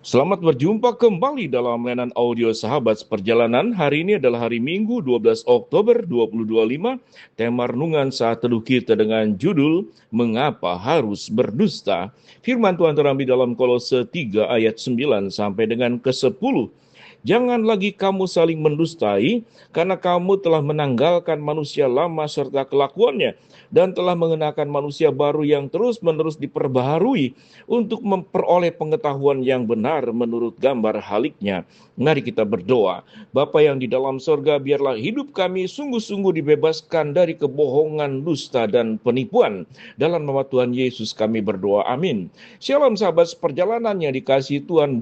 Selamat berjumpa kembali dalam layanan audio Sahabat Seperjalanan. Hari ini adalah hari Minggu 12 Oktober 2025. Tema renungan saat teduh kita dengan judul Mengapa Harus Berdusta. Firman Tuhan terambil dalam Kolose 3 ayat 9 sampai dengan ke-10. Jangan lagi kamu saling mendustai, karena kamu telah menanggalkan manusia lama serta kelakuannya, dan telah mengenakan manusia baru yang terus-menerus diperbaharui untuk memperoleh pengetahuan yang benar menurut gambar haliknya. Mari kita berdoa. Bapa yang di dalam sorga, biarlah hidup kami sungguh-sungguh dibebaskan dari kebohongan, dusta, dan penipuan. Dalam nama Tuhan Yesus kami berdoa, amin. Shalom sahabat seperjalanan yang dikasihi Tuhan.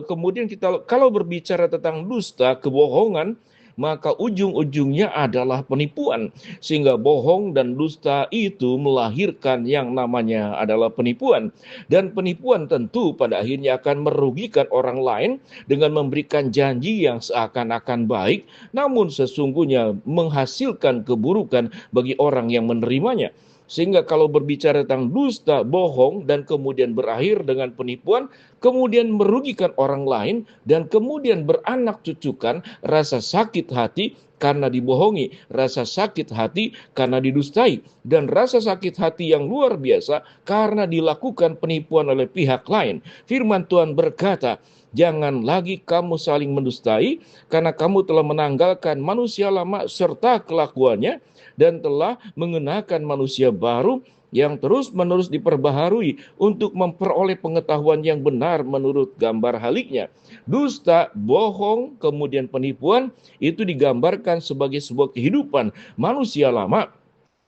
Kemudian kita kalau berbicara tentang dusta, kebohongan, maka ujung-ujungnya adalah penipuan. Sehingga bohong dan dusta itu melahirkan yang namanya adalah penipuan. Dan penipuan tentu pada akhirnya akan merugikan orang lain dengan memberikan janji yang seakan-akan baik, namun sesungguhnya menghasilkan keburukan bagi orang yang menerimanya. Sehingga kalau berbicara tentang dusta, bohong, dan kemudian berakhir dengan penipuan, kemudian merugikan orang lain, dan kemudian beranak cucukan rasa sakit hati karena dibohongi, rasa sakit hati karena didustai, dan rasa sakit hati yang luar biasa karena dilakukan penipuan oleh pihak lain. Firman Tuhan berkata, jangan lagi kamu saling mendustai, karena kamu telah menanggalkan manusia lama serta kelakuannya, dan telah mengenakan manusia baru yang terus-menerus diperbaharui untuk memperoleh pengetahuan yang benar menurut gambar haliknya. Dusta, bohong, kemudian penipuan itu digambarkan sebagai sebuah kehidupan manusia lama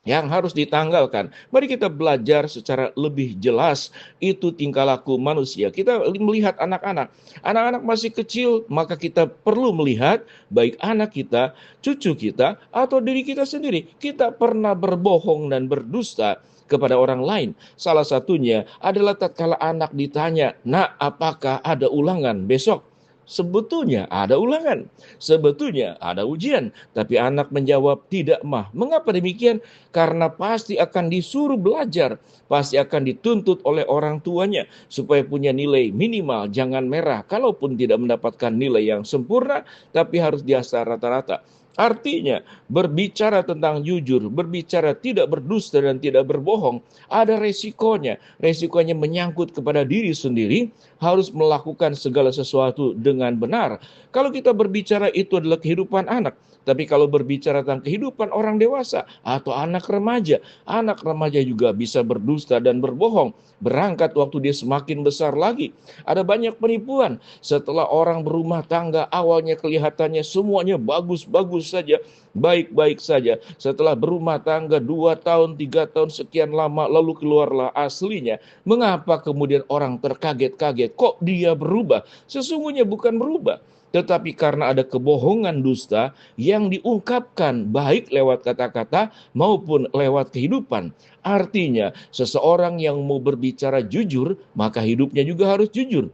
yang harus ditanggalkan. Mari kita belajar secara lebih jelas itu tingkah laku manusia. Kita melihat anak-anak. Anak-anak masih kecil, maka kita perlu melihat baik anak kita, cucu kita, atau diri kita sendiri. Kita pernah berbohong dan berdusta kepada orang lain. Salah satunya adalah tatkala anak ditanya, "Nak, apakah ada ulangan besok?" Sebetulnya ada ulangan, sebetulnya ada ujian, tapi anak menjawab tidak mah. Mengapa demikian? Karena pasti akan disuruh belajar, pasti akan dituntut oleh orang tuanya supaya punya nilai minimal, jangan merah. Kalaupun tidak mendapatkan nilai yang sempurna, tapi harus di atas rata-rata. Artinya, berbicara tentang jujur, berbicara tidak berdusta dan tidak berbohong, ada resikonya. Resikonya menyangkut kepada diri sendiri, harus melakukan segala sesuatu dengan benar. Kalau kita berbicara itu adalah kehidupan anak, tapi kalau berbicara tentang kehidupan orang dewasa atau anak remaja juga bisa berdusta dan berbohong. Berangkat waktu dia semakin besar lagi. Ada banyak penipuan. Setelah orang berumah tangga, awalnya kelihatannya semuanya bagus-bagus saja, baik-baik saja. Setelah berumah tangga 2 tahun, 3 tahun, sekian lama, lalu keluarlah aslinya. Mengapa kemudian orang terkaget-kaget? Kok dia berubah? Sesungguhnya bukan berubah, tetapi karena ada kebohongan dusta yang diungkapkan baik lewat kata-kata maupun lewat kehidupan. Artinya, seseorang yang mau berbicara jujur, maka hidupnya juga harus jujur.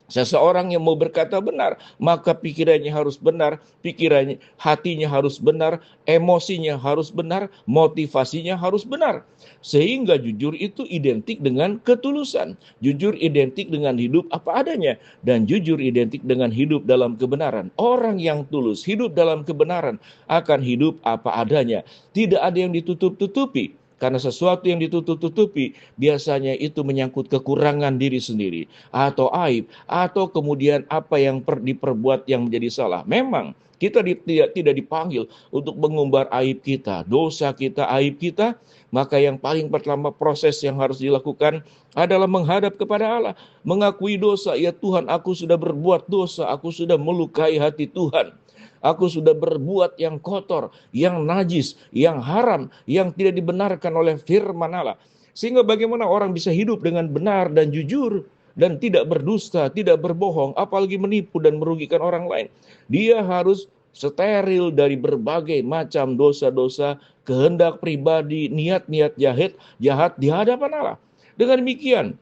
Seseorang yang mau berkata benar, maka pikirannya harus benar, pikirannya, hatinya harus benar, emosinya harus benar, motivasinya harus benar. Sehingga jujur itu identik dengan ketulusan, jujur identik dengan hidup apa adanya, dan jujur identik dengan hidup dalam kebenaran. Orang yang tulus, hidup dalam kebenaran, akan hidup apa adanya. Tidak ada yang ditutup-tutupi. Karena sesuatu yang ditutup-tutupi biasanya itu menyangkut kekurangan diri sendiri, atau aib, atau kemudian apa yang diperbuat yang menjadi salah. Memang kita tidak dipanggil untuk mengumbar aib kita, dosa kita, aib kita. Maka yang paling pertama proses yang harus dilakukan adalah menghadap kepada Allah. Mengakui dosa, ya Tuhan, aku sudah berbuat dosa, aku sudah melukai hati Tuhan. Aku sudah berbuat yang kotor, yang najis, yang haram, yang tidak dibenarkan oleh firman Allah. Sehingga bagaimana orang bisa hidup dengan benar dan jujur, dan tidak berdusta, tidak berbohong, apalagi menipu dan merugikan orang lain. Dia harus steril dari berbagai macam dosa-dosa, kehendak pribadi, niat-niat jahat di hadapan Allah. Dengan demikian,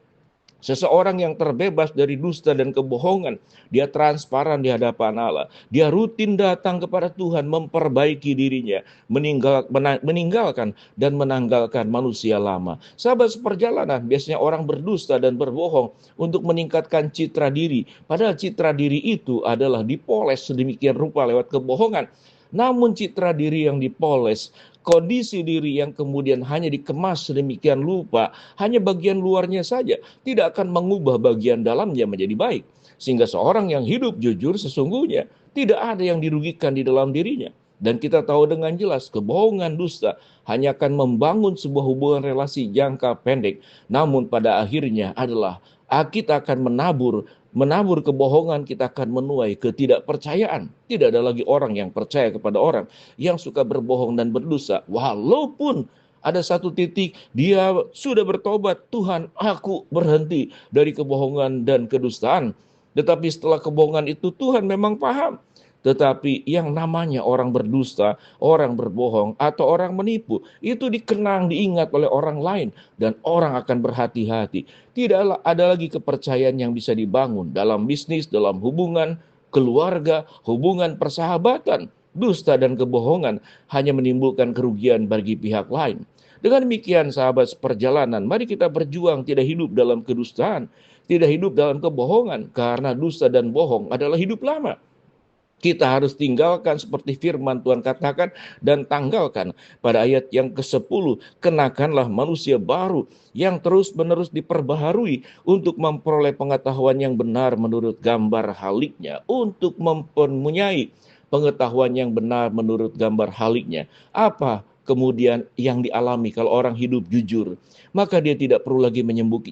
Seseorang yang terbebas dari dusta dan kebohongan, dia transparan di hadapan Allah. Dia rutin datang kepada Tuhan, memperbaiki dirinya, meninggalkan dan menanggalkan manusia lama. Sahabat seperjalanan, biasanya orang berdusta dan berbohong untuk meningkatkan citra diri. Padahal citra diri itu adalah dipoles sedemikian rupa lewat kebohongan. Namun citra diri yang dipoles, kondisi diri yang kemudian hanya dikemas sedemikian lupa, hanya bagian luarnya saja, tidak akan mengubah bagian dalamnya menjadi baik. Sehingga seorang yang hidup jujur sesungguhnya tidak ada yang dirugikan di dalam dirinya. Dan kita tahu dengan jelas kebohongan dusta hanya akan membangun sebuah hubungan relasi jangka pendek. Namun pada akhirnya adalah kita akan menabur kebohongan, kita akan menuai ketidakpercayaan. Tidak ada lagi orang yang percaya kepada orang yang suka berbohong dan berdosa. Walaupun ada satu titik dia sudah bertobat, Tuhan aku berhenti dari kebohongan dan kedustaan. Tetapi setelah kebohongan itu Tuhan memang paham. Tetapi yang namanya orang berdusta, orang berbohong, atau orang menipu, itu dikenang, diingat oleh orang lain. Dan orang akan berhati-hati. Tidak ada lagi kepercayaan yang bisa dibangun dalam bisnis, dalam hubungan keluarga, hubungan persahabatan. Dusta dan kebohongan hanya menimbulkan kerugian bagi pihak lain. Dengan demikian sahabat seperjalanan, mari kita berjuang tidak hidup dalam kedustaan, tidak hidup dalam kebohongan, karena dusta dan bohong adalah hidup lama. Kita harus tinggalkan seperti firman Tuhan katakan dan tanggalkan pada ayat yang ke-10. Kenakanlah manusia baru yang terus-menerus diperbaharui untuk memperoleh pengetahuan yang benar menurut gambar haliknya. Untuk mempunyai pengetahuan yang benar menurut gambar haliknya. Apa kemudian yang dialami kalau orang hidup jujur? Maka dia tidak perlu lagi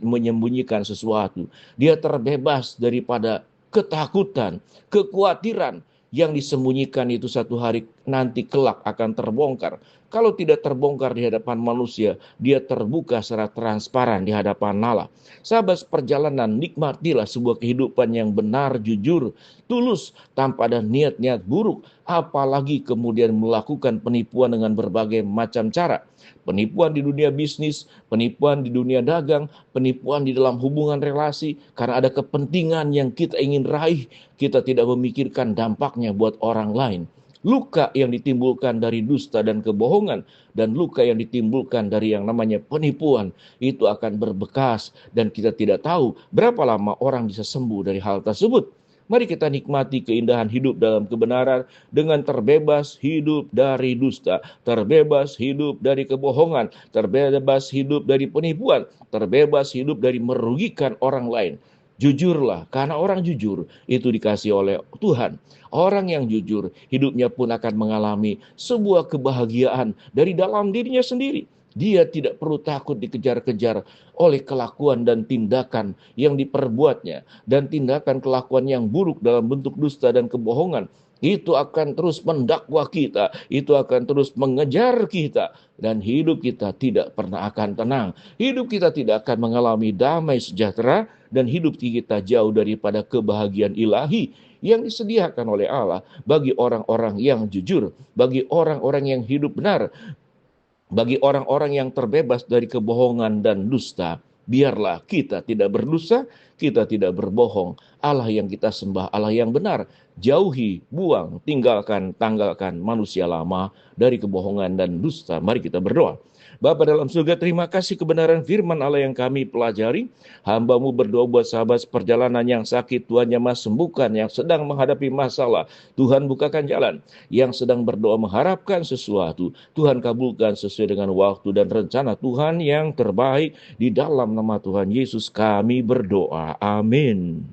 menyembunyikan sesuatu. Dia terbebas daripada ketakutan, kekhawatiran. Yang disembunyikan itu satu hari nanti kelak akan terbongkar. Kalau tidak terbongkar di hadapan manusia, dia terbuka secara transparan di hadapan Allah. Sahabat perjalanan, nikmatilah sebuah kehidupan yang benar, jujur, tulus, tanpa ada niat-niat buruk. Apalagi kemudian melakukan penipuan dengan berbagai macam cara. Penipuan di dunia bisnis, penipuan di dunia dagang, penipuan di dalam hubungan relasi. Karena ada kepentingan yang kita ingin raih, kita tidak memikirkan dampaknya buat orang lain. Luka yang ditimbulkan dari dusta dan kebohongan, dan luka yang ditimbulkan dari yang namanya penipuan, itu akan berbekas, dan kita tidak tahu berapa lama orang bisa sembuh dari hal tersebut. Mari kita nikmati keindahan hidup dalam kebenaran dengan terbebas hidup dari dusta, terbebas hidup dari kebohongan, terbebas hidup dari penipuan, terbebas hidup dari merugikan orang lain. Jujurlah, karena orang jujur itu dikasih oleh Tuhan. Orang yang jujur, hidupnya pun akan mengalami sebuah kebahagiaan dari dalam dirinya sendiri. Dia tidak perlu takut dikejar-kejar oleh kelakuan dan tindakan yang diperbuatnya. Dan tindakan kelakuan yang buruk dalam bentuk dusta dan kebohongan. Itu akan terus mendakwa kita. Itu akan terus mengejar kita. Dan hidup kita tidak pernah akan tenang. Hidup kita tidak akan mengalami damai sejahtera. Dan hidup kita jauh daripada kebahagiaan ilahi yang disediakan oleh Allah bagi orang-orang yang jujur. Bagi orang-orang yang hidup benar. Bagi orang-orang yang terbebas dari kebohongan dan dusta. Biarlah kita tidak berdosa, kita tidak berbohong. Allah yang kita sembah, Allah yang benar. Jauhi, buang, tinggalkan, tanggalkan manusia lama dari kebohongan dan dusta. Mari kita berdoa. Bapa dalam surga, terima kasih kebenaran firman Allah yang kami pelajari. Hamba-Mu berdoa buat sahabat perjalanan yang sakit, Tuhan jamah sembuhkan. Yang sedang menghadapi masalah, Tuhan bukakan jalan. Yang sedang berdoa mengharapkan sesuatu, Tuhan kabulkan sesuai dengan waktu dan rencana Tuhan yang terbaik. Di dalam nama Tuhan Yesus kami berdoa. Amin.